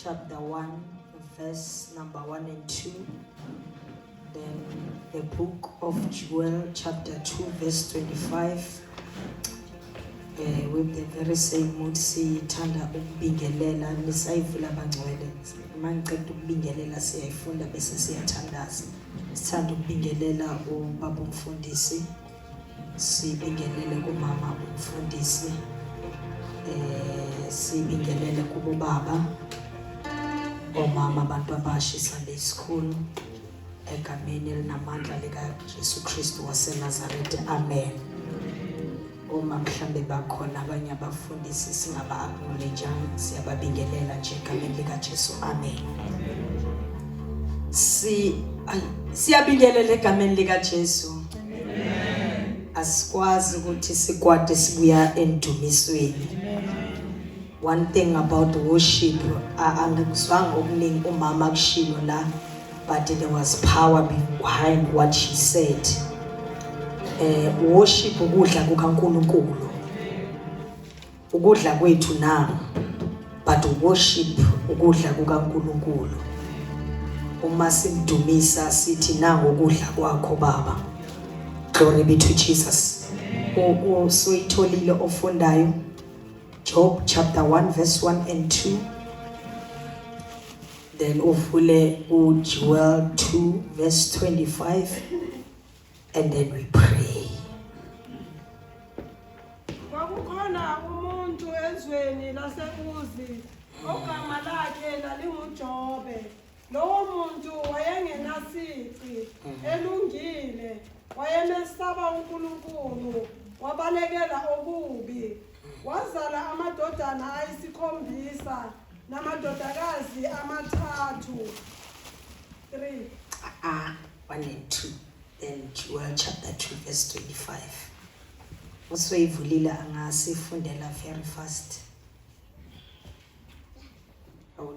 chapter 1, verse number 1 and 2. Then the book of Joel, chapter 2, verse 25. With the very same mood, sithanda ukubingelela nisayivula bangcwele. Mangicela ukubingelela siyayifunda bese siyathandaza. Sithanda ukubingelela ubaba umfundisi. Sibingelele kumama umfundisi. Sibingelele kubaba. Omama abantu abasha Sunday school. Egameni elinamandla lika Jesu Kristu waseNazaretha. Amen. Uma mhlambe bakhona abanye abafundisi singaba-acknowledge siyababingelela nje egameni lika Jesu. Amen. Siyabingelela egameni lika Jesu. Amen. Asikwazi ukuthi sikwade sibuya endumisweni. One thing about worship, angikuzwanga okuningi umama kushilo la, but there was power behind what she said. Worship ukudla kukaNkulunkulu. Ukudla kwethu na, but worship ukudla kukaNkulunkulu. Uma simdumisa sithi nango ukudla kwakho Baba. Glory be to Jesus. Usuyitholile ofundayo. Job chapter 1 verse 1 and 2. Then uvule Joel 2 verse 25. And then we pray. Kwakukhona umuntu ezweni laseUzi ogama lakhe lalinguJobe. Lowo muntu wayengenasici, elungile, wayemesaba uNkulunkulu, wabalekela okubi. Wazala amadodana ayisikhombisa namadodakazi amathathu. 3. 1 and 2. Then Joel chapter 2 verse 25. Usuyivulile angasifundela very fast. I will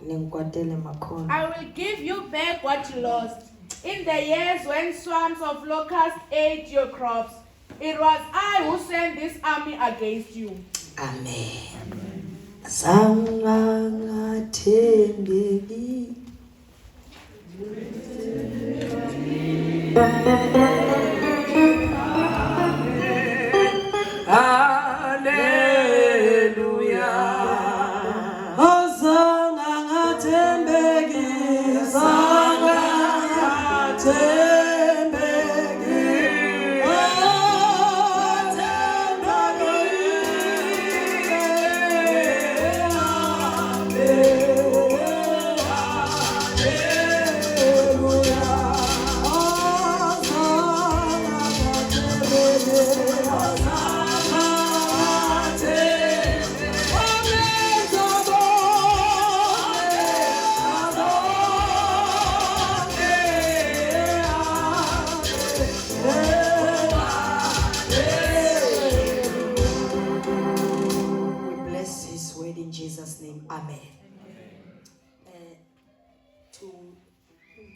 give you back what you lost. In the years when swarms of locusts ate your crops, it was I who sent this army against you. Amen. Sangangathembeki. Hallelujah. Sangangathembeki, sangangathembeki.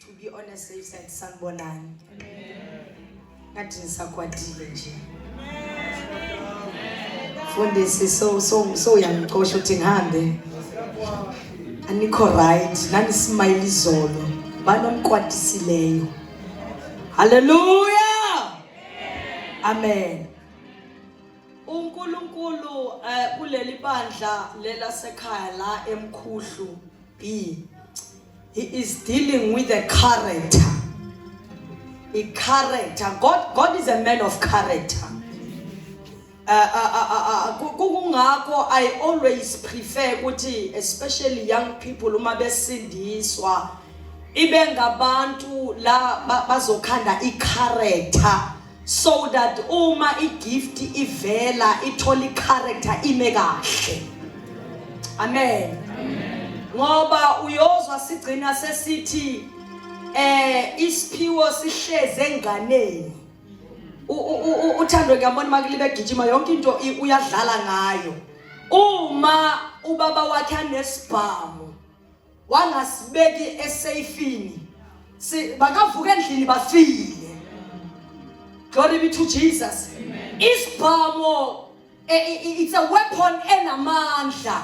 To be honest, you said sanibonani. Ngathi nisakwatile nje. Fundisi so uyangixosha uthi ngihambe. Anikho right, nani smile izolo. Banomkwatisileyo. Hallelujah. Amen. uNkulunkulu kuleli bandla lela sekhaya la eMkhuhlu B. He is dealing with a character. A character. God is a man of character. Kungakho I always prefer ukuthi especially young people uma besindiswa ibe ngabantu la bazokhanda I-character so that uma I-gift ivela ithola I-character ime kahle. Amen. Ngoba uyozwa sigcina sesithi isiphiwo sihleze enganeni. Uthando ngiyabona makilibe gijima yonke into uyadlala ngayo. Uma ubaba wakhe anesibhamu wangasibeki esafini bakavuka endlini bafile. Glory be to Jesus. Isibhamu it's a weapon enamandla.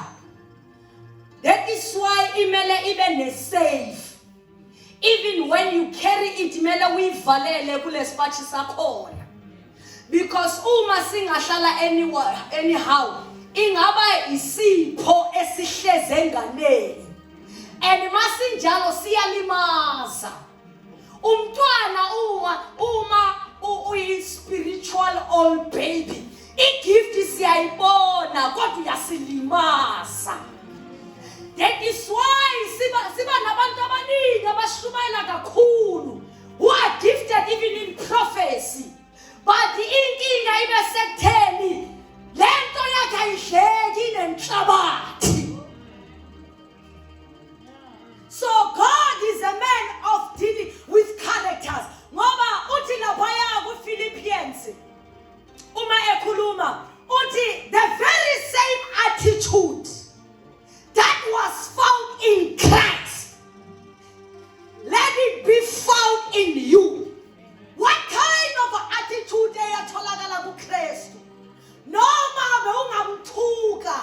That is why imele ibe ne-safe. Even when you carry it, imele uyivalele kule spachi sakhona. Because uma singahlala anywhere, anyhow, ingaba isipho esihleze enganeni. And masinjalo siyalimaza. Umntwana uma uyi-spiritual old baby, i-gift siyayibona kodwa uyasilimaza. That is why siba nabantu abaningi abashumayela kakhulu who are gifted even in prophecy. But inkinga ibe sekutheni lento yakhe ayihleki nenhlabathi. So God is a man of dealing with characters. Ngoba uthi laphaya kuPhilippians uma ekhuluma uthi the very same attitude that was found in Christ, let it be found in you. What kind of attitude eyatholakala kuKristu? Noma beungamthuka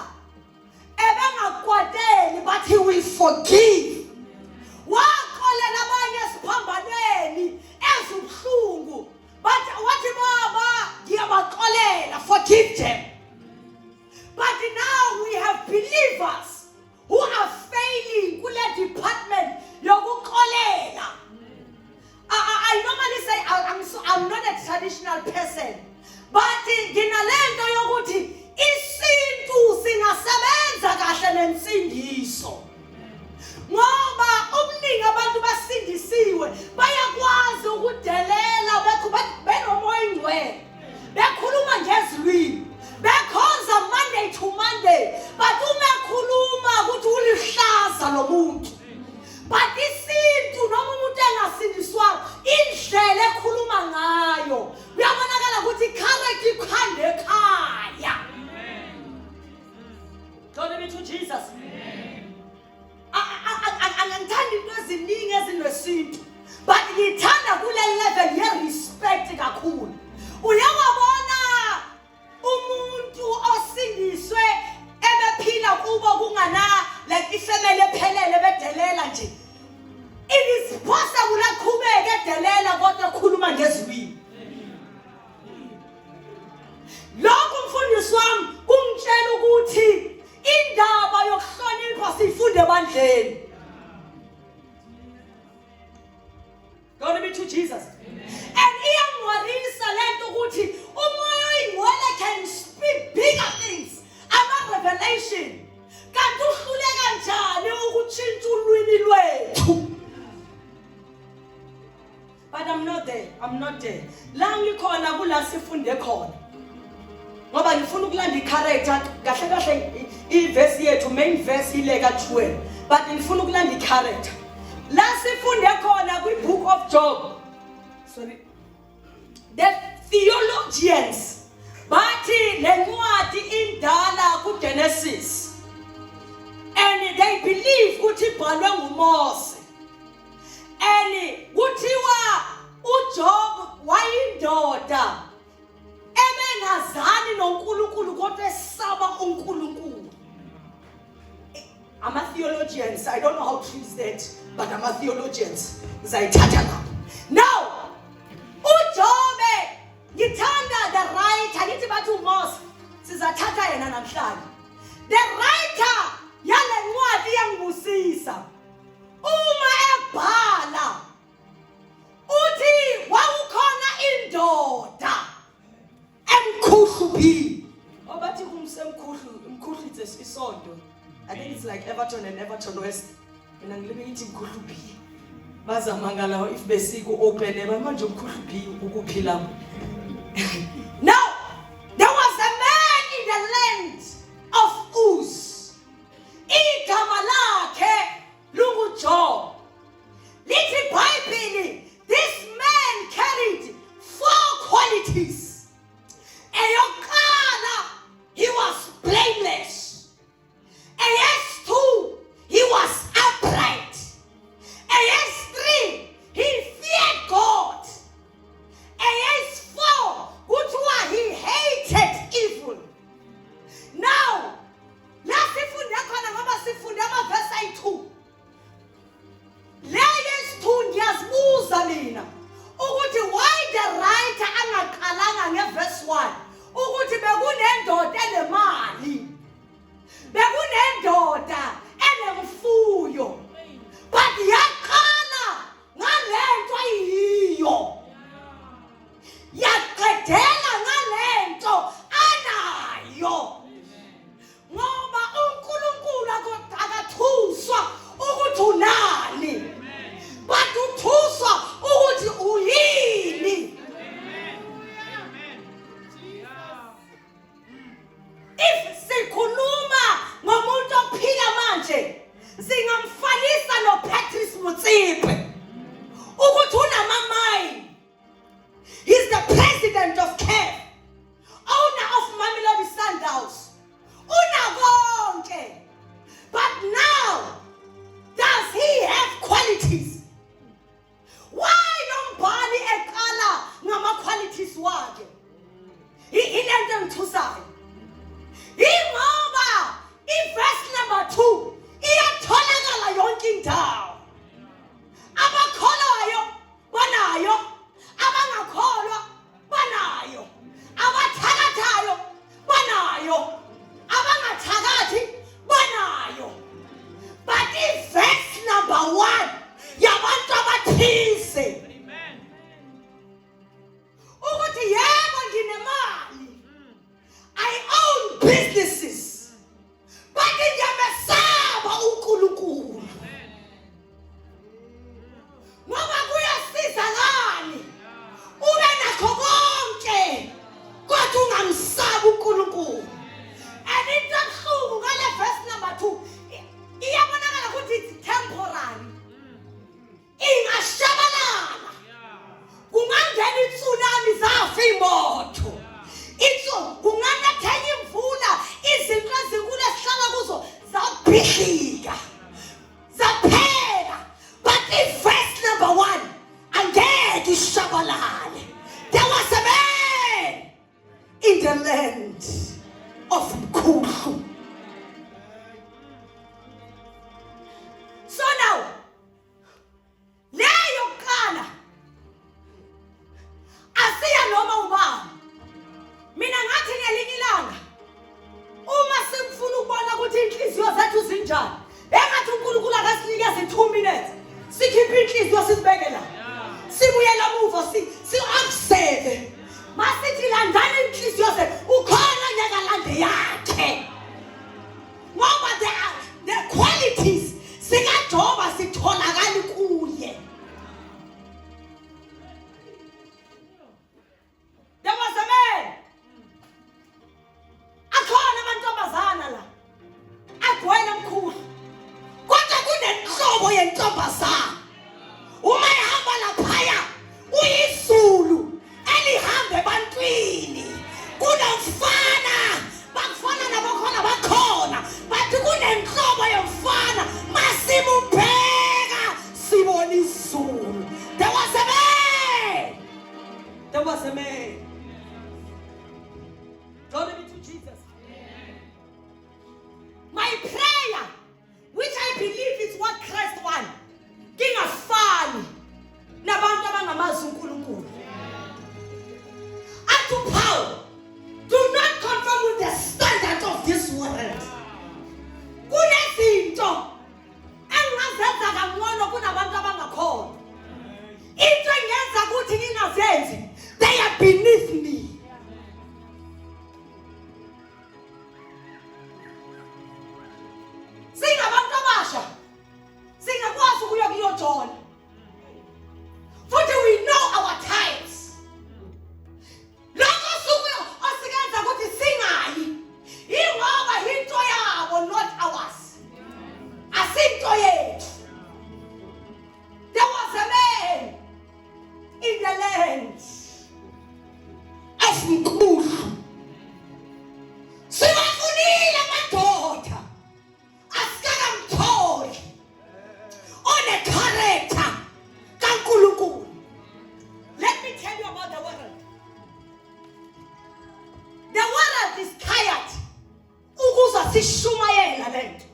ebengakwateli, but he will forgive. Waxolela abanye esiphambanweni ezibuhlungu, but wathi baba ngiyabaxolela, forgive them. But now we have believers who are failing kule department yokuxolela. I normally say I'm not a traditional person, but nginalento yokuthi isintu singasebenza kahle nensindiso. Ngoba omningi abantu basindisiwe bayakwazi ukudelela benomoya ingcwele, bekhuluma ngezilwimi, bekhonza Monday to Monday, but uma ekhuluma ukuthi ulihlaza lo muntu. But isintu noma umuntu engasindiswanga, indlela ekhuluma ngayo uyabonakala ukuthi character ikhanda ekhaya. Glory be to Jesus. Angithandi into eziningi ezinesintu, but ngithanda kule level ye-respect kakhulu. Uyawabona umuntu osindiswe ebephila kubo kungana like ifamily ephelele bedelela nje. It is possible aqhubeke edelela kodwa ekhuluma ngezilwimi. Lokho mfundisi wami kungitshela ukuthi indaba yokuhlonipha sifunde ebandleni. Glory be to Jesus. And iyangwarisa lento ukuthi umoya oyingcwele can speak bigger things. Ama-revelation. Kanti uhluleka njani ukutshintsha ulwimi lwethu? But I'm not there. La ngikhona kula sifunde khona. Ngoba ngifuna ukulanda i-character kahle kahle i-verse yethu main verse ile ka-12. But ngifuna ukulanda i-character. La sifunde khona kwi-book of Job. The theologians bathi lencwadi indala ku-Genesis. And they believe ukuthi ibhalwe nguMose. And kuthiwa uJob wayindoda ebengazani noNkulunkulu kodwa esaba uNkulunkulu. I'm a theologian, so I don't know how to use that, but I'm a theologian. Ngizayithatha lapho. Now, uJobe ngithanda the writer, ngithi bathi uMose, sizathatha yena namhlanje. The writer yale ncwadi iyangibusisa. Uma ebhala uthi wawukhona indoda emkhuhluphi. Obathi umkhuhlu it's isonto. I think it's like Everton and Everton West. Mina ngilibe ithi mkhuhluphi. Bazamangala if besiko open manje umkhuhluphi ukuphila. Now there was a man in the land of Uz. Igama lakhe lunguJob. Lithi iBhayibheli, this man carried 4 qualities. Eyokala, he was blameless. AS2, he was upright. AS3, he feared God. AS4, good singamfanisa noPatrice Motsepe ukuthi unamamai. He's the president of CAF, owner of Mamelodi Sundowns, unakonke. But now, does he have qualities? Why nombani eqala ngama qualities wakhe? Ilento ngithusayo. Ingoba verse number 2 iyatholakala yonke indawo. Abakholwayo banayo, abangakholwa banayo, abathakathayo banayo, abangathakathi banayo. But verse number 1 yabantu abathise ukuthi yebo nginemali, I own businesses, but ngiyamesaba uNkulunkulu. Ngoba kuyasiza ngani ube nakho konke kodwa ungamsaba uNkulunkulu. And into ebuhlungu ngale verse number 2 iyabonakala ukuthi it's temporary. Ingashabalala. Kungangena itsunami zafa imoto. Kunganethenya imvula, izinto ezinkulu esihlala kuzo zabhidlika, zaphela. But verse number 1 angeke ishabalale. There was a man in the land of Mkhulu. So now, leyo kuqala asiya noma ubani. Mina ngathi ngelinye ilanga uma simfuna ukubona ukuthi inhliziyo zethu zinjani, engathi uNkulunkulu akasinikeze 2 minutes sikhiphe inhliziyo sibeke la, sibuyela emuva si-observe. Masithi landani inhliziyo zethu, ukhona nyaka lande yakhe. Ngoba the qualities sikaJoba sitholakala kuye. There was a man. Akhona amantombazana la agwela mkhulu. Kodwa kunenhlobo yentombazana. Uma ehamba laphaya uyisulu elihamba ebantwini. Kunomfana, bakufana nabakhona bakhona. Bathi kunenhlobo yomfana masimubheka sibona izulu. There was a man. There was a man. Glory be to Jesus. My prayer, which I believe is what Christ wants, ngingafani nabantu abangamazi uNkulunkulu. Unto Paul, do not conform with the standard of this world. Kunezinto engazenza kangcono kunabantu abangakholwa. Into engenza ukuthi ngingazenzi, they are beneath me. Singabantu abasha singakwazi ukuya kuyojona. Futhi we know our times. Lokho suku osikenza ukuthi singayi ingoba into yabo not ours. Asinto yethu. There was a man in the land of Mkhulu. Sibafunile amadoda asikakamtholi one-character kaNkulunkulu. Let me tell you about the world. The world is tired ukuza sishumayela lento.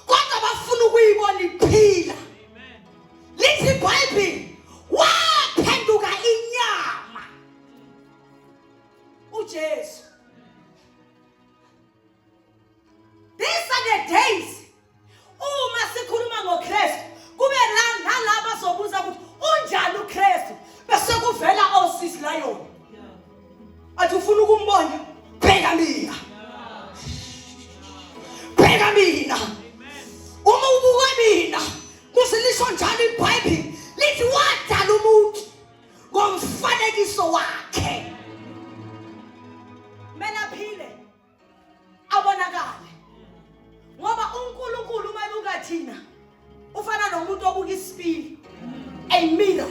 Kodwa bafuna ukuyibona iphila. Lithi iBhayibheli waphenduka inyama. uJesu. These are the days uma sikhuluma ngoKristu kube nalabo sobuza ukuthi unjani uKristu bese kuvela osisi layo. Athi ufuna ukumbona bheka mina. Bheka mina. Uma ubuka mina kusilisho njalo iBhayibheli lithi thina ufana nomuntu obuka isipili. A mirror.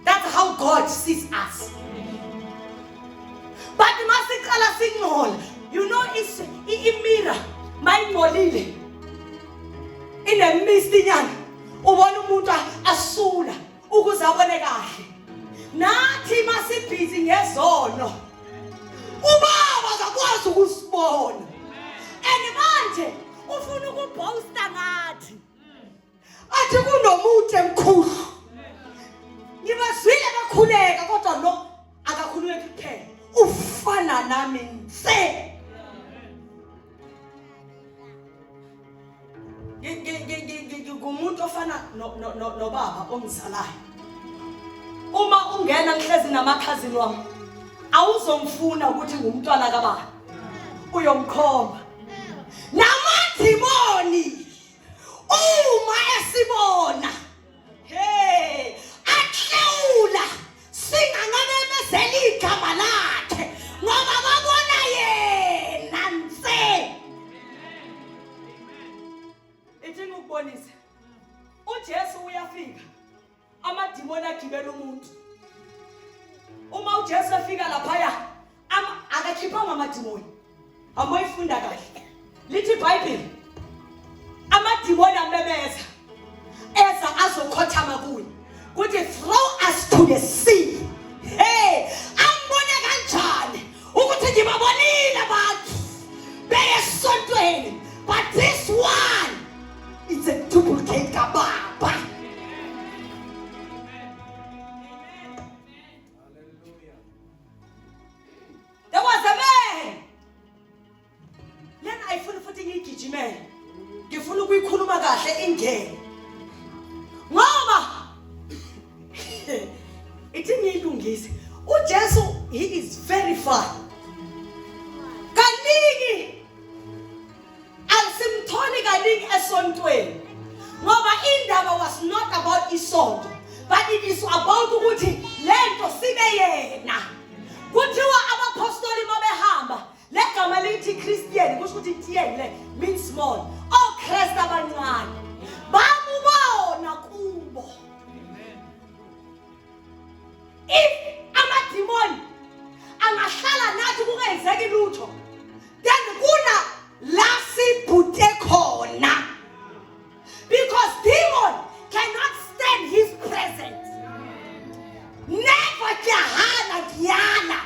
That's how God sees us. But masiqala singcola. You know it's a mirror. Mayingcolile. In a misty nyana. Ubona umuntu asula ukuze abone kahle. Nathi masibhizi ngezono. Ubaba akakwazi ukusibona. And manje ufuna ukubhosta ngathi. Athi kunomuntu emkhulu. Ngibazwile bakhuleka kodwa lo akakhululeki kuphela. Ufana nami nse. Ngumuntu ofana nobaba ongizalayo. Uma ungena ngihlezi namakhazini wami, awuzomfuna ukuthi ngumntwana kababa. Uyomkhomba. Namadimoni uma esibona, hey, ahlula singangamemezeli igama lakhe ngoba babona yena nse. Ithi ngikubonise. uJesu uyafika. Amadimoni agibela umuntu. Uma uJesu efika laphaya, akakhiphanga amadimoni. Amoyifunda kahle. Lithi iBhayibheli amadimoni amemeza eza azokhothama kuye. Kuthi throw us to the sea. Hey, ambone kanjani ukuthi ngibabonile abantu beyesontweni, but this one it's a duplicate kababa. There was a man. Then I feel futhi ngigijime. Ngifuna ukuyikhuluma kahle ingene. Ngoba ithi ngiyilungise. uJesu he is very far. Kaningi asimtholi kaningi esontweni. Ngoba indaba was not about isonto, but it is about ukuthi lento sibe yena. Kuthiwa abapostoli mabehamba legama lithi Christian kusho ukuthi tiyele means small. Christ abancane bamubona kubo. If amadimoni angahlala nathi kungenzeki lutho, then kuna la sibhute khona. Because demon cannot stand his presence. Never jahana diana.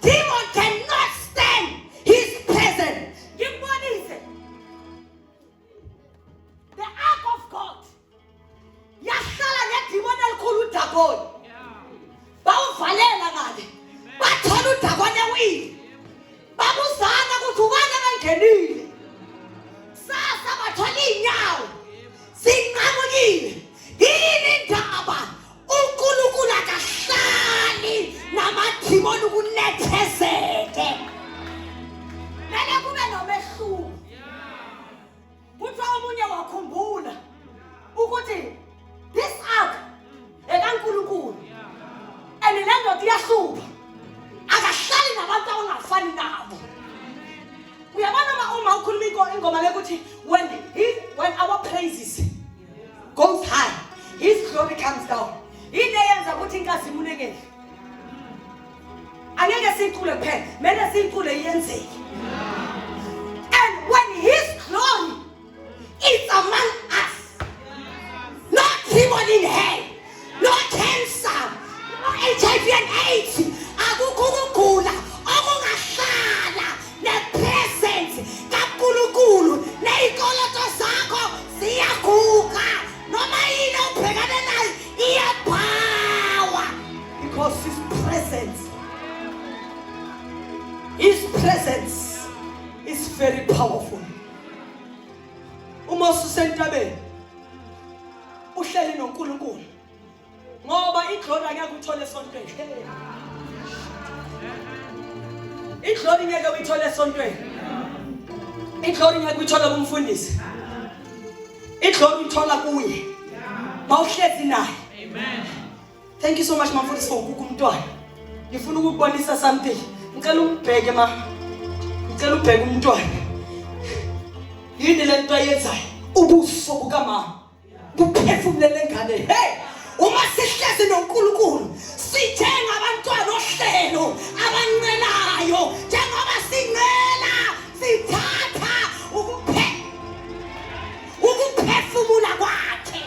Demon cannot stand his presence. Ngibonise. The ark of God. Yahlala nedimoni elikhulu uDagoni. Bawuvalela ngale. Bathola uDagoni ewile. Babuzana ukuthi ubani abangenile. Sasa bathola inyawo. Sinqamukile. Yini indaba? uNkulunkulu akahlali namadimoni ukunethezeke. Nale kube nomehluko. Kuthiwa omunye wakhumbula ukuthi this ark ekaNkulunkulu. And le ndoda iyahlupha. Akahlali nabantu abangafani nabo. Uyabona uma ukhuluma ingoma lekuthi when our praises goes high, his glory comes down. Into yenza ukuthi inkazi imunekele. Angeke sicule kuphela, mele sicule iyenzeke. And when his glory is among us, not demon in hell, no cancer, no HIV and AIDS, akukho ukugula okungahlala nepresence kaNkulunkulu nezikoloto zakho ziyaguga noma yini obhekane nayo iyabawa. Because his presence is very powerful. Uma usentabeni uhleli noNkulunkulu ngoba iglory angeke uthole esontweni. Iglory ngeke uyithole esontweni. Iglory ngeke uyithole kumfundisi. Iglory uyithola kuye mawuhlezi naye. Amen. Thank you so much mfundisi for ukumntwana. Ngifuna ukubonisa something. Ngicela ubheke ngicela ubheke umntwana. Yini lento ayenzayo? Ubuso buka kukamama kuphefumulele ngane. Hey, uma sihlezi noNkulunkulu sithenga abantwana ohlelo abancelayo njengoba sincela sithatha ukuphefumula kwakhe.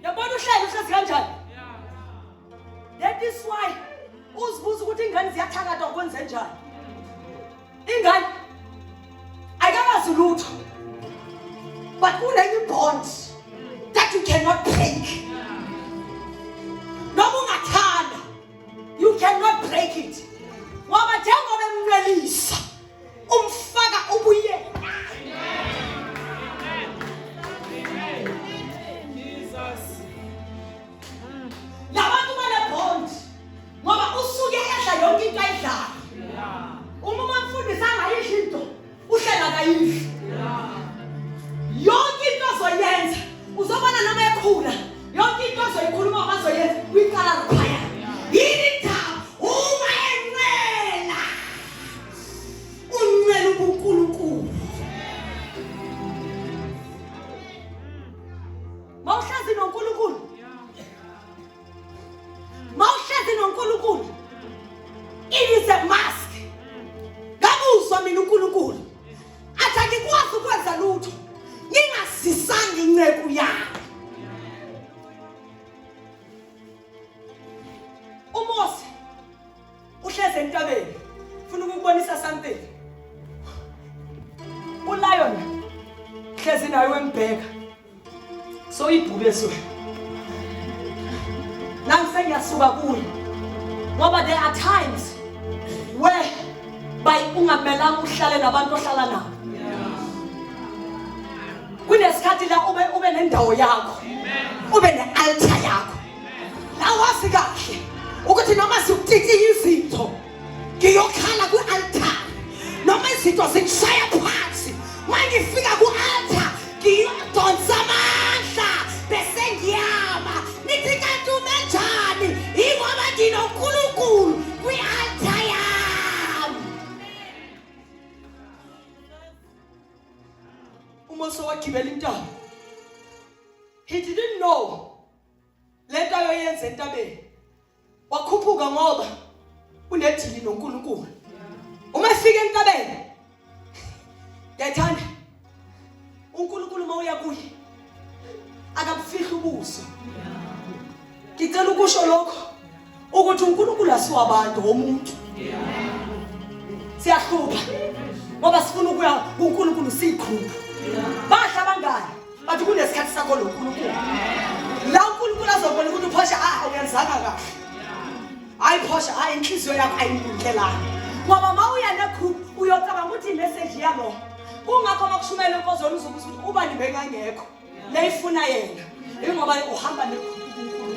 Yabona uhlezi kanjani? That is why uzibuza ukuthi ingane ziyathakatha ukwenza njani. Ingane ayikazi lutho, but kunenye bond that you cannot break. Noma ungathanda, you cannot break it. Ngoba njengoba emnwelisa umfaka ubuyena. Labantu bale bond ngoba usuke edla yonke into ayidlayo. Uma umfundisi angayidli into uhlela kayidli. Yonke into azoyenza uzobona noma ekhula, yonke into azoyikhuluma bazoyenza uyiqala laphaya. Yini indaba uma enqela unqela uNkulunkulu. Mawuhlezi noNkulunkulu, mawuhlezi noNkulunkulu, it is a mask. Ngabuzwa mina uNkulunkulu athi ngikwazi ukwenza lutho ngingasisanga inceku yakhe. uMose uhlezi entabeni ufuna ukubonisa something. uLion hlezi naye wembheka so ibhube so nangisengiyasuka kuyo ngoba there are times where by ungamelanga uhlale nabantu ohlala nabo. Kunesikhathi la ube nendawo yakho, ube ne-altar yakho. La wazi kahle ukuthi noma sikuthithi izinto ngiyokhala ku-altar, noma izinto zingishaya phansi mangifika ku-altar ngiyodonsa amandla bese ngiyama nithi kanti umenjani ingoba nginoNkulunkulu kwi-altar yami. uMose wagibela intaba. He didn't know lento ayoyenza entabeni. Wakhuphuka ngoba unedili noNkulunkulu. Uma efika entabeni yathanda uNkulunkulu mawuya kuye akabufihla ubuso. Ngicela ukusho lokho ukuthi uNkulunkulu asiwabantu womuntu. Siyahlupa ngoba sifuna ukuya kuNkulunkulu siyikhupha. Bahla abangani bathi kunesikhathi sakho loNkulunkulu. La uNkulunkulu azobona ukuthi uphosha uyenzanga kahle. Hayi phosha inhliziyo yakho ayilungelanga. Ngoba mawuya negroup uyocabanga ukuthi imessage yalo. Kungakho makushumela enkozweni uzobuza ukuthi ubani bengangekho. Leyifuna yena. Ingoba uhamba negroup kuNkulunkulu.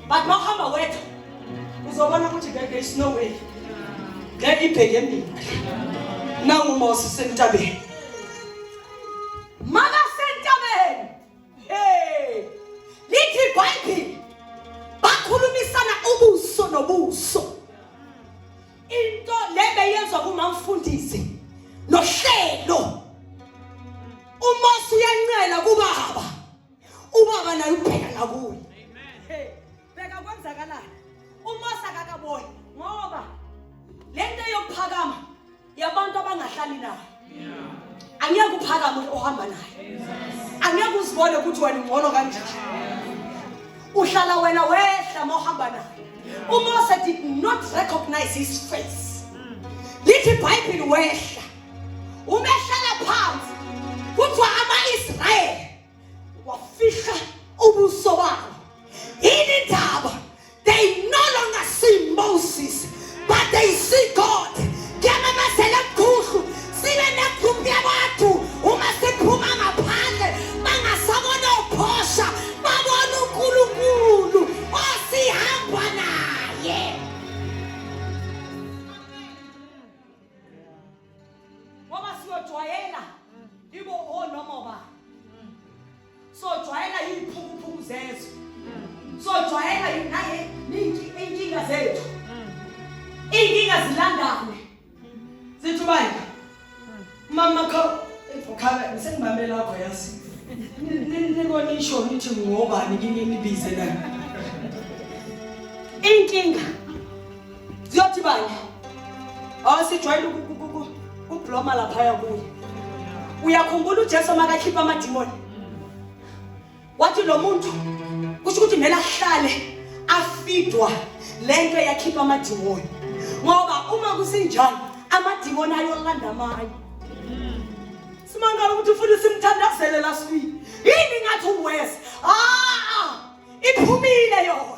But mawuhamba wedwa uzobona ukuthi there is no way. Ngeke ibheke mina. Nangu uMose sentabeni. Maka sentabeni. Hey. Lithi iBhayibheli bakhulumisana ubuso nobuso. Into lebeyenzwa kumamfundisi nohlelo. uMose uyancela kubaba. Ubaba naye ubheka nakuye. Hey, beka kwenzakalani? uMose akakaboni ngoba lento yokuphakama yabantu abangahlali nayo. Angeke uphakame ohamba naye. Angeke uzibone ukuthi wena ngcono kanjani. Uhlala wena wehla mohamba naye. uMose did not recognize his face. Lithi iBhayibheli wehla. Umehlala phansi. Kuthiwa ama-Israyeli wafihla ubuso babo. Yini indaba? They no longer see Moses, but they see God. Ngiyamemezela mkhulu sibe negroup yabantu uma siphuma ngaphandle bangasabona uphosha babona uNkulunkulu osihamba naye. Ngoba siyojwayela ibo noma ba. Sojwayela iphukuphuku zezwe. Sojwayela naye inkinga zethu. Inkinga zilandane. Zithi bani mama kha ngisengibambe lakho yazi nikonisho nithi ngobani nginibize la inkinga ziyothi bani awasijwayele ukubloma lapha yakuye uyakhumbula uJesu makakhipha amadimoni wathi lo muntu kusho ukuthi mela ahlale afidwa lento yakhipha amadimoni ngoba uma kusinjalo amadimoni ayolanda amanye simangala ukuthi ufuna simthandazele last week yini ngathi uwes iphumile yona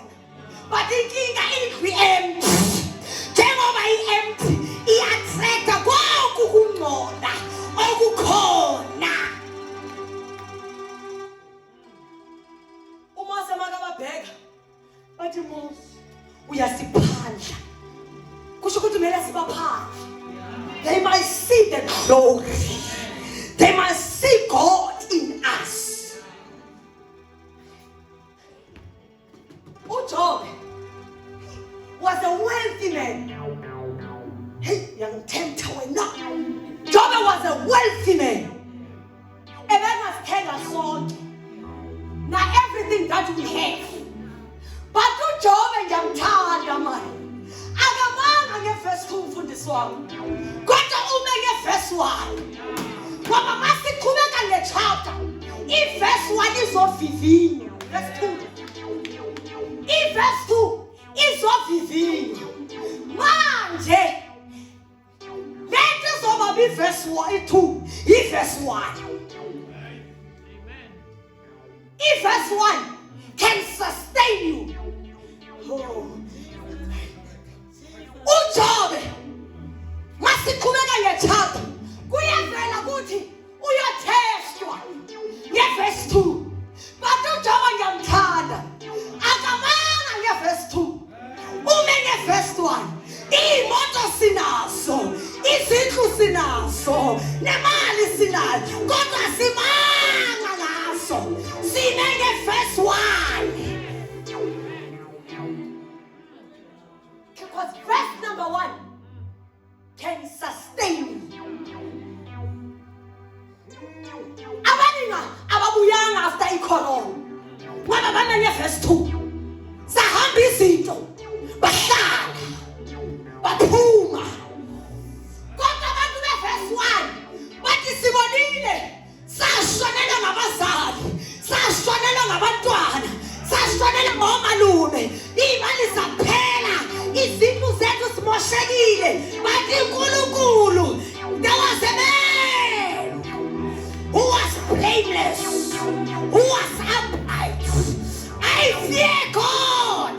but inkinga empty njengoba empty iyathretha konke ukungcola okukhona uma semakababheka bathi Mose uyasiphandla kusho ukuthi kumele sibaphandle they might see the glory they might see God in us uJob was a wealthy man hey young tempter wena Job was a wealthy man ebengasithenga sonke na everything that we have but uJob ngiyamthanda manje akamanga ngeverse 2 mfundisi wami kodwa ume ngeverse 1 ngoba masiqhubeka ngechapter iverse 1 izovivinya verse 2 iverse 2 izovivinya manje lento zoba biverse 2 iverse 1 iverse 1 can sustain you uJob masiqhubeka ngechapter kuyavela ukuthi uyathestwa ngeverse 2 but uJob ngiyamthanda akamanga ngeverse 2 ume ngeverse 1 imoto sinazo izindlu sinazo nemali sinazo kodwa simanga ngaso sime ngeverse 1 because verse number 1 can sustain you. Abaninga ababuyanga after icorona. Ngoba bamanye verse 2. Sahamba izinto. Bahlala. Baphuma. Kodwa abantu be verse 1 bathi sibonile sashonela ngabazali, sashonela ngabantwana, sashonela ngomalume, imali zaphela, izindlu zethu simoshekile, bathi uNkulunkulu there was a man who was blameless, who was upright. I fear God.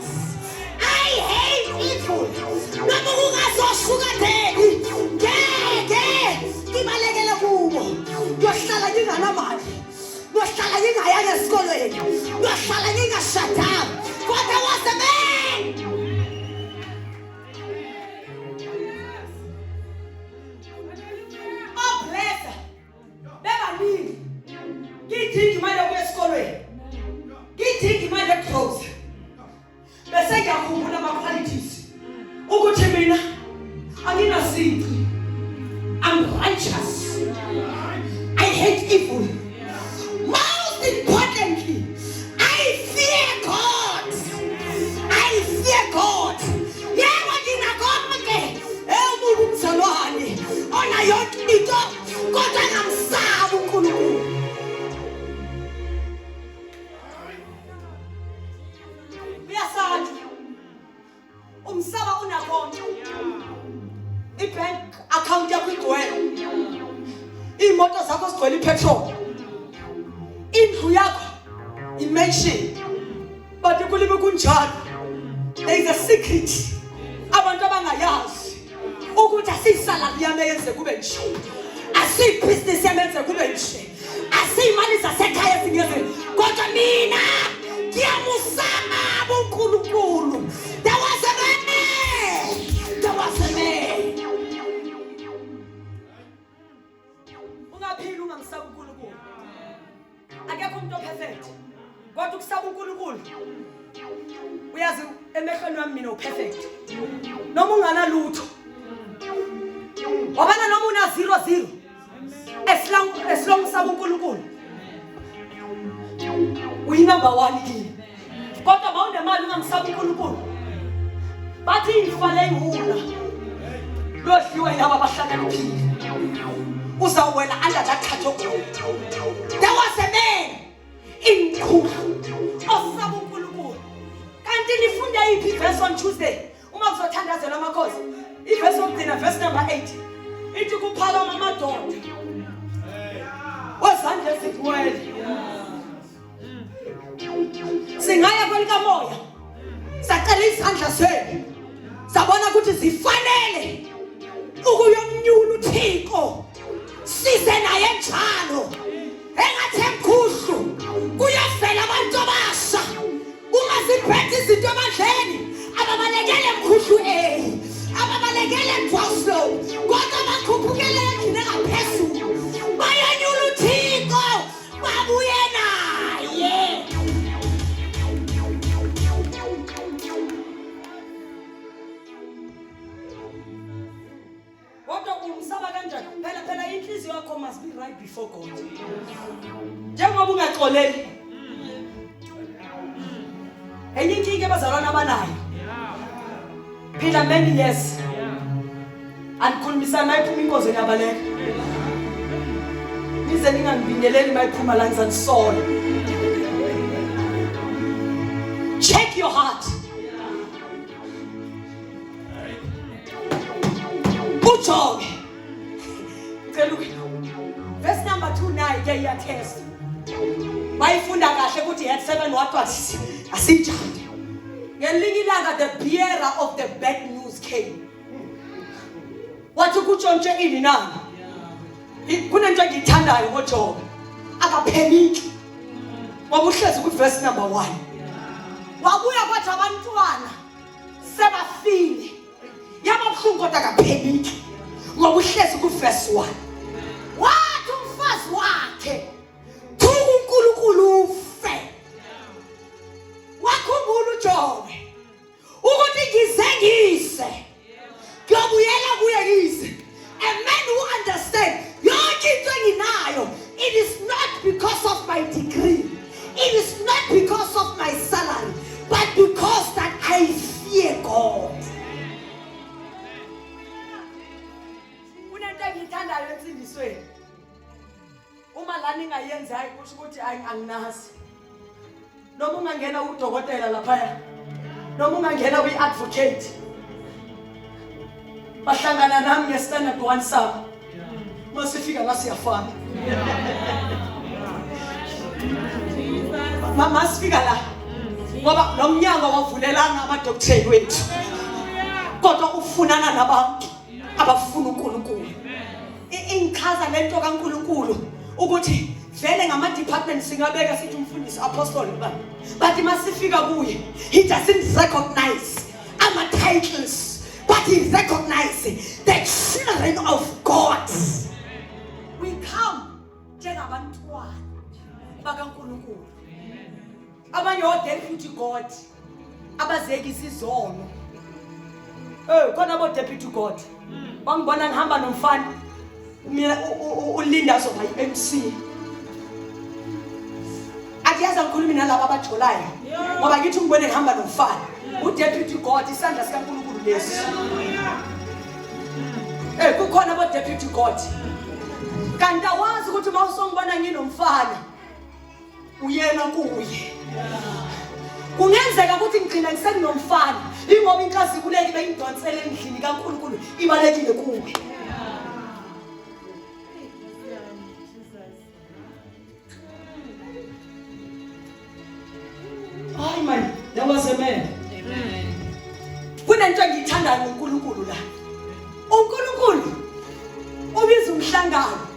I hate evil. Noma kungazoshukadeli ngeke ibalekele kubo. Yohlala nginganamali. Yohlala ngingayanga esikolweni. Yohlala ngingashadanga. But there was a man. Oh bless. Bebaningi. Ngithingi imali yokuya esikolweni. Ngithingi imali yokukhoza. Bese ngiyakhumbula ama-qualities ukuthi mina anginazici. I'm righteous. I hate evil. Most importantly, I fear God. I fear God. Yebo nginakonke umuntu mzalwane ona yonke into kodwa ngamsaba uNkulunkulu. Umsaba unakonke. Ibank account yakho igcwele. Imoto zakho zigcwele ipetrol. Indlu yakho imention. But kulime kunjalo. There is a secret. Abantu abangayazi ukuthi asisalary yami yenze kube nje. Asibusiness yami yenze kube nje. Asimali zasekhaya singenze. Kodwa mina ngiyamusaba uNkulunkulu. There was a man. There was a man. Ungaphili ungamsaba uNkulunkulu. Akekho umuntu perfect. Kodwa ukusaba uNkulunkulu. Uyazi emehlweni wami mina uperfect. Noma ungana lutho. Wabana noma 0-0 as long saba uNkulunkulu uyi number 1 kini kodwa mawunemali ungamsaba uNkulunkulu bathi ifale ihula lodliwe laba abahlakaniphile uzawela under that category. There was a man in Kuhlu osaba uNkulunkulu kanti nifunda iphi verse on Tuesday uma kuzothandazela amakhosi iverse yokugcina verse number 8 ithi kuphakama amadoda wezandla ezigcwele singaya kwelikamoya sacela izandla zenu sabona ukuthi zifanele ukuyomnyula uThixo size naye njalo engathi eMkhuhlu kuyavela abantu abasha uma siphethe izinto emandleni ababalekele eMkhuhlu ababalekele eMtwaso kodwa bakhuphukele endlini ngaphezulu bayanyula uThixo babuye naye. Kodwa umsaba kanjani phela inhliziyo yakho must be right before God njengoba ungaxoleli enye inkinga abazalwana abanayo phila many years andikhulumisana nayiphuma inkozo yabaleka nize ningangibingeleli mayiphuma la ngizanisola. Check your heart. Ujobe verse number 2 nayi ke iyatest bayifunda kahle ukuthi had 7 wathwa asijande ngelinye ilanga the bearer of the bad news came wathi kutshontshe ini nani kunento engiyithandayo ngoJobe akapheniki wabuhlezi ku verse number 1 wabuya kwathi abantwana sebafile yababhlungu kodwa akapheniki wabuhlezi ku verse 1 wathi umfazi wakhe thuka uNkulunkulu ufe wakhumbula uJobe ukuthi ngizengise ngiyabuyela kuye yize a man who understand yonke into enginayo it is not because of my degree it is not because of my salary but because that I fear God. Kunento engiyithandayo ensindisweni uma lani ngayenza hayi kusho ukuthi anginazi noma ungangena udokotela lapha noma ungangena uyi-advocate bahlangana nami nge-standard 1 saba masifika la siyafana mama sifika la ngoba nomnyango wavulelana amadokotela wethu kodwa ufunana nabantu abafuna uNkulunkulu ingichaza lento kaNkulunkulu ukuthi vele ngama departments singabeka sithi umfundisi apostle bani but masifika kuye he doesn't recognize ama titles but he recognizes the children of God. We come njengabantwana bakaNkulunkulu abanye odeputy God abazekisa izono khona abo deputy God bangibona ngihamba nomfana mina ulinda zoba iMC akiyaza ngikhuluma nalabo abajolayo ngoba ngithi ngibone ngihamba nomfana udeputy God isandla sikaNkulunkulu lesi kukhona abo deputy God kanti awazi ukuthi mawusongibona nginomfana uyena kuye kungenzeka ukuthi ngigcina ngisenomfana ingoba inkazi kuleki beyidonsele endlini kaNkulunkulu ibalekile kuwe. Hayi man, there was a man. Amen. Kunento engiyithandayo ngoNkulunkulu la. uNkulunkulu ubiza umhlangano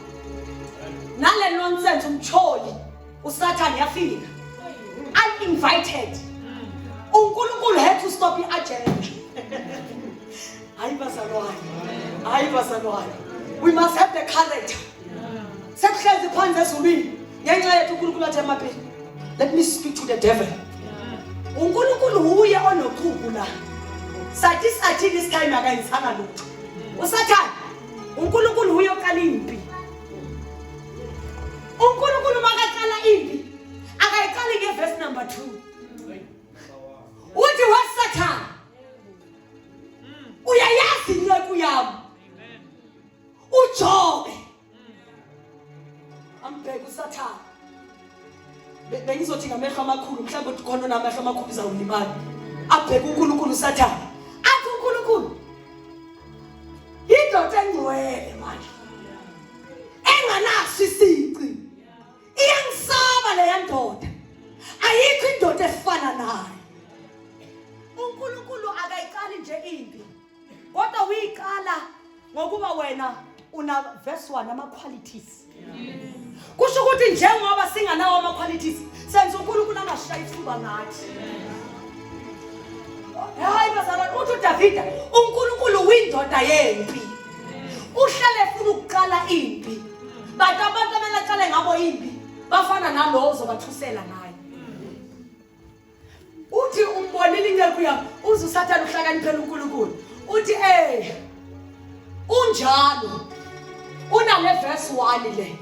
nale nonsense umcholi uSathane yafika uninvited. uNkulunkulu had to stop the agenda. Hayi bazalwane. We must have the courage. Sekuhlezi phansi ezulwini ngenxa yethu uNkulunkulu athi emaphela. Let me speak to the devil. uNkulunkulu uye onochuku la. Sathi this time akayisanga lutho. uSathane uNkulunkulu uye aqala impi. uNkulunkulu makaqala impi akayiqali ngeverse number 2. Uthi waSathane uyayazi inceku yami uJobe ambheka uSathane bengizothi ngamehlo amakhulu mhlawumbe uthi khona namehlo amakhulu uzawulimala abheka uNkulunkulu uSathane athi uNkulunkulu indoda engcwele manje enganaso isici iyangisaba le ndoda ayikho indoda efana naye. uNkulunkulu akayiqali nje impi kodwa uyiqala ngokuba wena una verse 1 ama qualities. Kusho ukuthi njengoba singanawo ama qualities senza uNkulunkulu angashaya isifuba ngathi. Hayi bazalwane uthi uDavida uNkulunkulu uyindoda yempi. Uhlale ufuna ukuqala impi. Bathi abantu abelaqale ngabo impi bafana nalozo bathusela naye. Uthi umbonile inceku yami uze uSathane uhlakaniphela uNkulunkulu. Uthi unjalo unale verse 1 le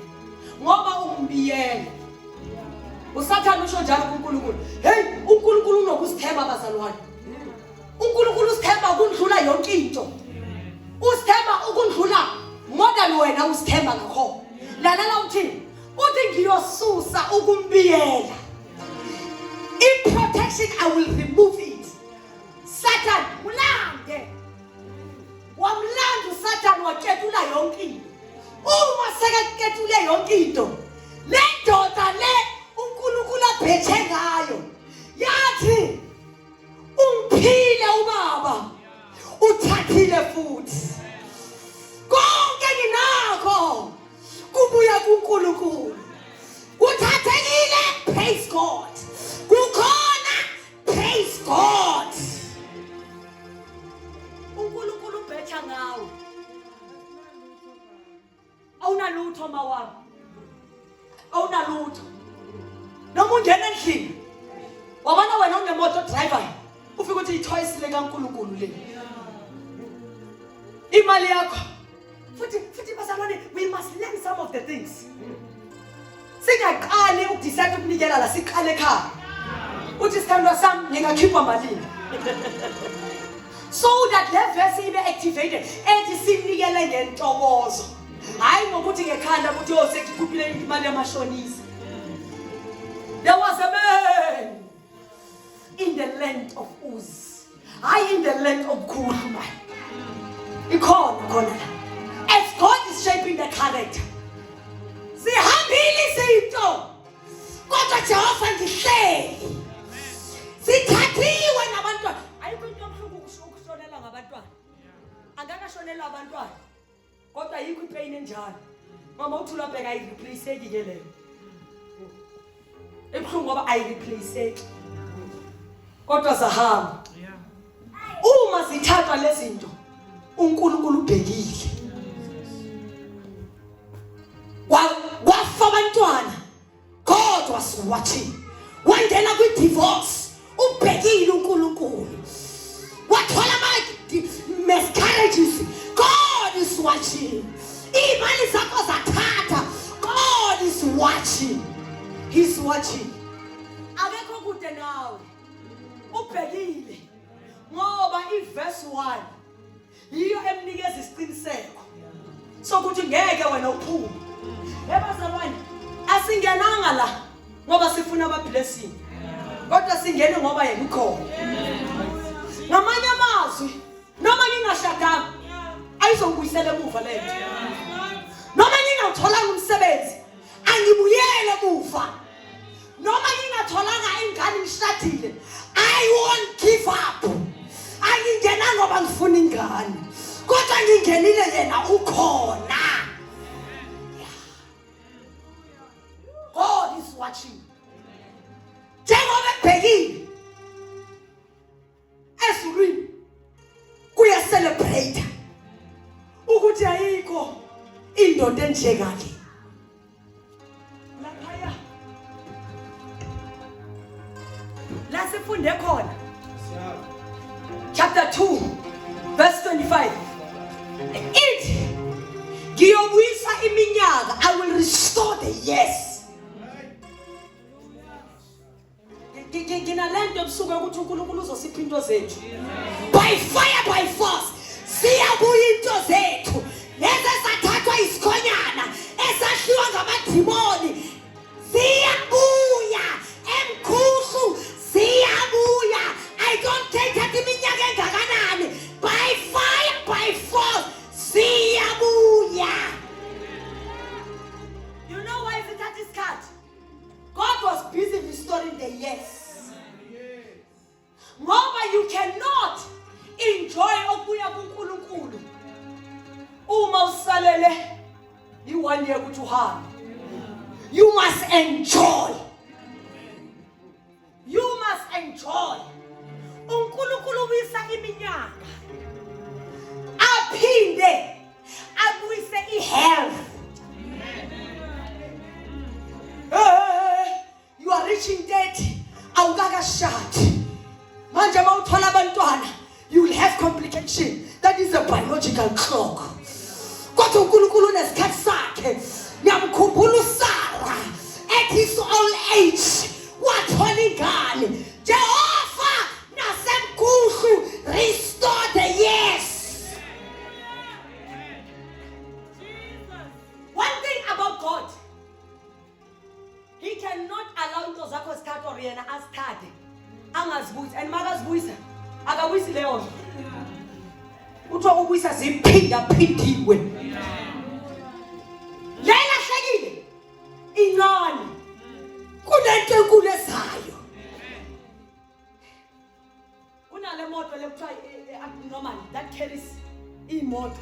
ngoba umbiyele uSathane usho njalo kuNkulunkulu. Hey uNkulunkulu unokusithemba bazalwane. uNkulunkulu usithemba ukundlula yonke into. Usithemba ukundlula more than wena usithemba ngakho. Lalela uthini? Uthi ngiyosusa ukumbiyela. Protection I will remove it. Satan ulande. Wamlanda uSathane waketula yonke into. Uma sekeketule yonke into. Le ndoda le uNkulunkulu aphethe ngayo. Yathi ungiphile ubaba. Uthathile futhi. Konke nginakho kubuya kuNkulunkulu. Uthathekile, praise God. Kukhona, praise God. uNkulunkulu ubhetha ngawe. Awunalutho mawami. Awunalutho. Noma ungena endlini. Wabona wena unemoto driver. Ufika uthi i-choice le kaNkulunkulu le. Imali yakho. Futhi bazalwane we must learn some of the things. Singaqali ukudecide ukunikela la siqale ekhaya. Uthi sithandwa sami ngingakhipha malini. So that le verse ibe activated ethi sinikele ngentokozo. Hayi ngokuthi ngekhanda ukuthi sekukhuphile imali yamashonisa. There was a man in the land of Uz. Hayi in the land of Khuluma. Ikhona. As God is shaping the character. Sihambile izinto. Kodwa Jehova ngihleli. Sithathiwe nabantwana. Ayikho into emhlungu ukushonela ngabantwana. Angakashonela abantwana. Kodwa ayikho ipain enjalo. Mama uthi ulabheka ayireplace ke leyo. Ebhlungu ngoba ayireplace. Kodwa sahamba. Uma sithatha lezi zinto uNkulunkulu ubhekile. Wafa abantwana kodwa siwathi wangena kwi-divorce ubhekile uNkulunkulu. Wathola miscarriages, God is watching. Imali zakho zathatha, God is watching. He's watching. Akekho kude nawe. Ubhekile ngoba iverse 1 yiyo emnikeza isiqiniseko sokuthi ngeke wena uphume. Ebazalwane asingenanga la ngoba sifuna abablessing. Kodwa singene ngoba yena ukhona. Ngamanye amazwi noma ngingashadanga ayizongibuyisela emuva lento. Noma ngingawutholanga umsebenzi angibuyele emuva. Noma ngingatholanga ingane ngishadile I won't give up. Angingena ngoba ngifuna ingane. Kodwa ngingenile yena ukhona. God is watching. Njengoba ebhekile ezulwini kuya celebrate ukuthi ayikho indoda enjengale. Laphaya la sifunde khona chapter 2 verse 25 ithi ngiyobuyisa minyaka, I will restore the years. Nginalento ebusuku ukuthi uNkulunkulu uzosipha into zethu. By fire, by force. Siyabuya into zethu. Lezi esathathwa isikhonyana, esahliwa ngamadimoni. Siyabuya emkhuhlu, siyabuya. I don't take that iminyaka engakanani. By fire, by force. Siyabuya. You know why is it at this cut? God was busy restoring the years. Ngoba you cannot enjoy okuya kuNkulunkulu uma usalele i1 year ukuthi uhambe. You must enjoy. You must enjoy. uNkulunkulu ubisa iminyaka. Aphinde abuyise ihealth. You are reaching 30. Awukakashadi. Manje mawuthola abantwana, you will have complication. That is a biological clock. Kodwa uNkulunkulu unesikhathi sakhe. Ngiyamkhumbula uSara at his old age. Wathola ingane. Jehova nasemkhuhlu restore the years. One thing about God, He cannot allow into zakho start or yena astade. Angazibuyisa and makazibuyisa akabuyisi leyo nto. Uthiwa ukubuyisa ziphinda phindiwe. Lela hlekile inani kunento enkulu ezayo. Kunale moto lekuthiwa abnormal that carries imoto.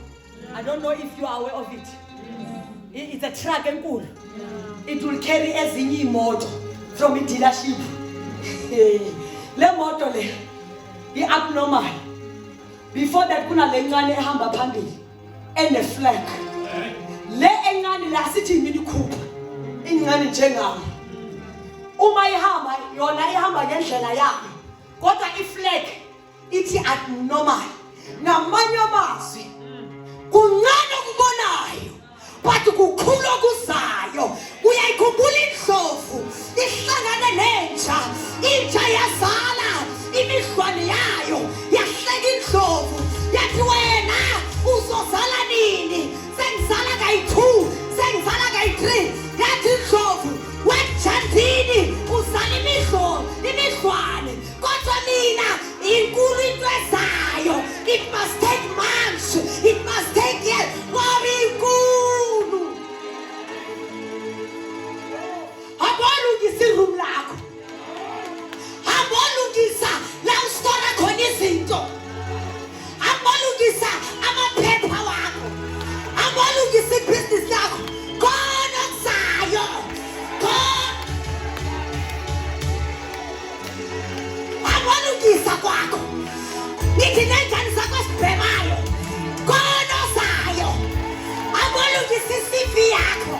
I don't know if you are aware of it. It's a truck enkulu. It will carry ezinye imoto from a dealership. Le moto le abnormal. Before that kuna le ncane ehamba phambili and a flag. Le encane la sithi Mini Cooper. Incane njengami. Uma ihamba yona ihamba ngendlela yayo. Kodwa iflag ithi abnormal. Ngamanye amazwi kuncane okubonayo. But kukhulu okuzayo. Uyayikhumbula indlovu ihlangane nenja. Inja yazala imishwane yayo. Yahleka indlovu. Yathi wena uzozala nini? Sengizala kayi-2, sengizala kayi-3. Yathi indlovu wetjandini uzala imishwane. Kodwa mina inkulu into ezayo. It must take months. It must take years. Ngoba inkulu. Abolungisa iroom lakho. Abolungisa la ustora khona izinto. Abolungisa amaphepha wakho. Abolungisa ibusiness lakho. Khona okuzayo. Abolungisa kwakho. Nithi nenjani zakho sibhemayo. Khona ozayo. Abolungisa iCV yakho.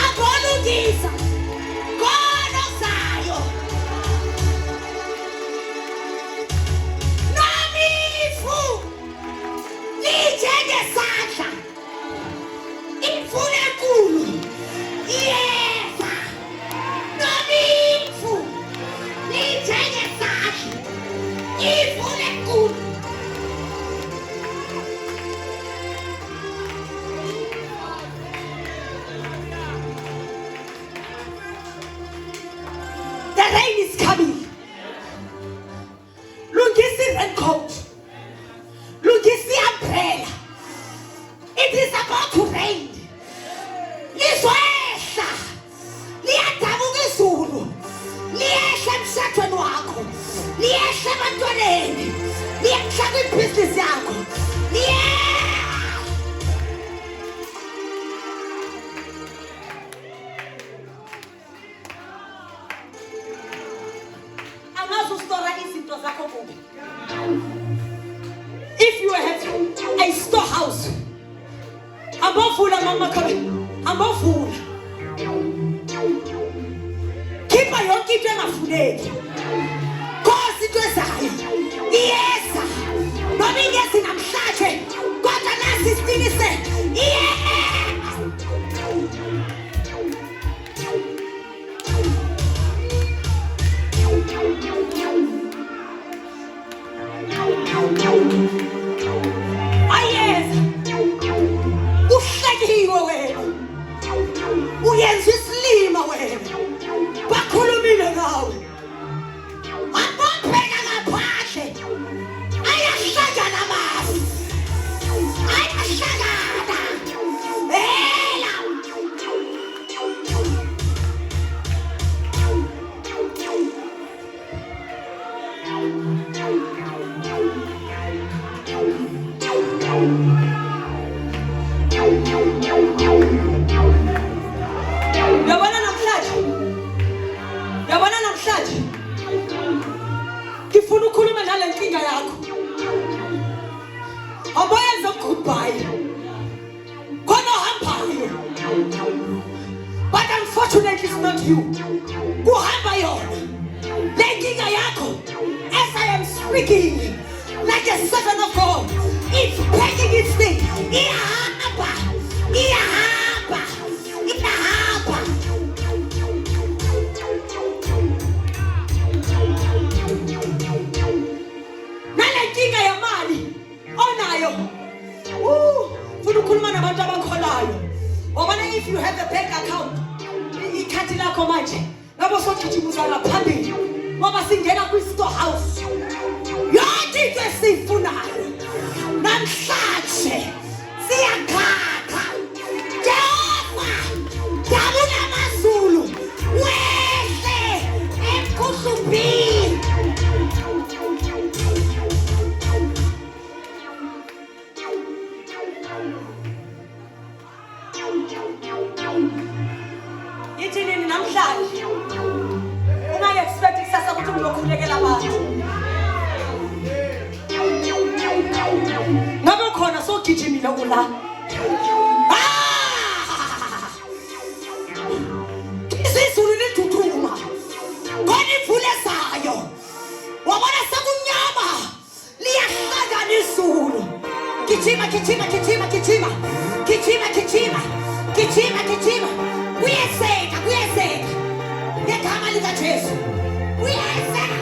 Abolungisa khona ozayo. Namifu lijengesandla imfula enkulu iyeza. Namifu lijengesandla imfula enkulu. The rain is coming. Lungisi raincoat. Lungisi umbrella. It is about to rain. Lizoehla. Liyadabuka izulu. Liyehla emshadweni wakho. Liyehla ebantwaneni. Liyehla kwibhizinisi yakho. If you have a storehouse, ambofula mama kabe, ambofula. Keep yonke into engafuneki. Cause into unfortunately it's not you. Kuhamba yona. Lenkinga yakho, as I am speaking, like a servant of God, it's taking its thing. Ihamba, ihamba, ihamba. Nalenkinga yamali onayo. Funa ukukhuluma nabantu abakholayo. Wabona if you have a bank account, ikhathi lakho manje, ngabo sogijimisa ngaphambili. Ngoba singena kwi-storehouse. Yonke into esiyifunayo namhlanje siyakhakha. Jehova, dabula amazulu, wehle emkhuhlumbini. Yithi nini namhlanje? Ungayi-expect kusasa ukuthi ngizokhulekela abantu. Ngabe khona sogijimile ula. Izulu liduduma. Khona imvula ezayo. Wabona sekumnyama. Liyahlangana izulu. Gijima, gijima, gijima, gijima. Gijima, gijima. Gijima, gijima. Kuyenzeka, kuyenzeka. Ngegama likaJesu. Kuyenzeka.